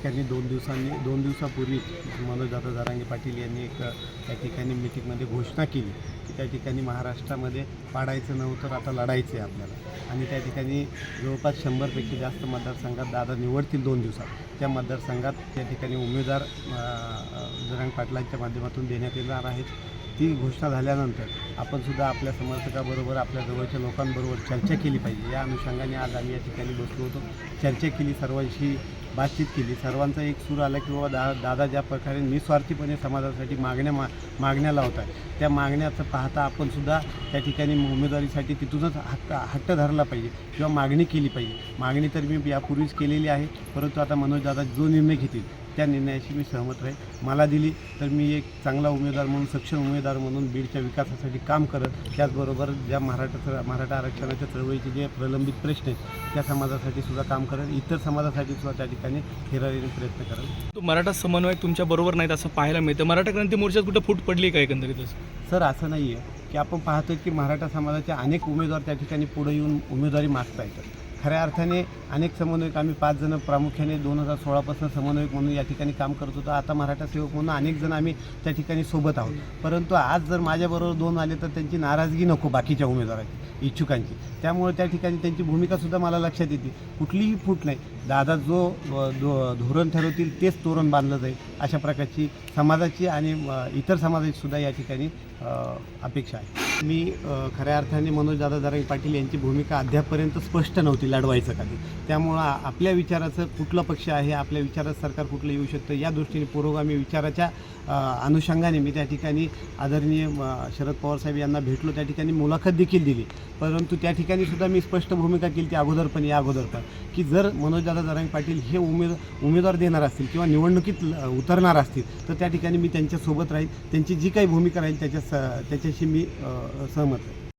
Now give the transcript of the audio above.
ठिकाणी 2 दिवसापूर्वी मनोजदादा जरांगे पाटील यांनी त्या ठिकाणी मीटिंगमध्ये घोषणा केली की त्या ठिकाणी महाराष्ट्रामध्ये पाडायचं नव्हतं तर आता लढायचं आहे आपल्याला। आणि त्या ठिकाणी जवळपास 100पैकी जास्त मतदारसंघात दादा निवडतील 2 दिवसात। त्या मतदारसंघात त्या ठिकाणी उमेदवार जरांगे पाटलांच्या माध्यमातून देण्यात येणार आहेत। ती घोषणा झाल्यानंतर आपण सुद्धा आपल्या समर्थकाबरोबर आपल्या जवळच्या लोकांबरोबर चर्चा केली पाहिजे। या अनुषंगाने आज आम्ही या ठिकाणी बसलो होतो, चर्चा केली, सर्वांशी बातचीत केली। सर्वांचा एक सूर आला की बाबा दादा ज्या प्रकारे निस्वार्थीपणे समाजासाठी मागण्या लावत आहे, त्या मागण्याचं पाहता आपण सुद्धा त्या ठिकाणी उमेदवारीसाठी तिथूनच हट्ट धरला पाहिजे किंवा मागणी केली पाहिजे। मागणी तर मी यापूर्वीच केलेली आहे, परंतु आता मनोजदादा जो निर्णय घेतील त्या निर्णयाशी मी सहमत राहील। मला दिली तर मी एक चांगला उमेदवार म्हणून, सक्षम उमेदवार म्हणून बीडच्या विकासासाठी काम करत, त्याचबरोबर ज्या मराठा आरक्षणाच्या चळवळीचे जे प्रलंबित प्रश्न आहेत त्या समाजासाठी सुद्धा काम करेल, इतर समाजासाठी सुद्धा त्या ठिकाणी हिरारीने प्रयत्न करेल। तो मराठा समन्वयक तुमच्या बरोबर नाहीत असं पाहायला मिळतं। मराठा क्रांती मोर्चात कुठं फूट पडली का एकंदरीतच? सर, असं नाही आहे की आपण पाहतो की मराठा समाजाचे अनेक उमेदवार त्या ठिकाणी पुढे येऊन उमेदवारी मागता येतात। खऱ्या अर्थाने अनेक समन्वयक, आम्ही 5 जण प्रामुख्याने 2016पासून समन्वयक म्हणून या ठिकाणी काम करत होतो। आता मराठा सेवक म्हणून अनेक जण आम्ही त्या ठिकाणी सोबत आहोत। परंतु आज जर माझ्याबरोबर 2 आले तर त्यांची नाराजगी नको बाकीच्या उमेदवारांची, इच्छुकांची। त्यामुळे त्या ठिकाणी त्यांची भूमिकासुद्धा मला लक्षात येते। कुठलीही फूट नाही, दादा जो धोरण ठरवतील तेच तोरण बांधलं जाईल, अशा प्रकारची समाजाची आणि इतर समाजाची सुद्धा या ठिकाणी अपेक्षा आहे। मी खऱ्या अर्थाने मनोजदादा जरांगे पाटील यांची भूमिका अद्यापपर्यंत स्पष्ट नव्हती लढवायचं कधी। त्यामुळं आपल्या विचाराचं कुठला पक्ष आहे, आपल्या विचाराचं सरकार कुठलं येऊ शकतं, या दृष्टीने पुरोगामी विचाराच्या अनुषंगाने मी त्या ठिकाणी आदरणीय शरद पवार साहेब यांना भेटलो, त्या ठिकाणी मुलाखत देखील दिली। परंतु त्या ठिकाणी सुद्धा मी स्पष्ट भूमिका केली ती अगोदर की जर मनोजदादा जरांगे पाटील हे उमेदवार देणार असतील किंवा निवडणुकीत उतरणार असतील तर त्या ठिकाणी मी त्यांच्यासोबत राहील, त्यांची जी काही भूमिका राहील त्याच्याशी मी सहमत आहे।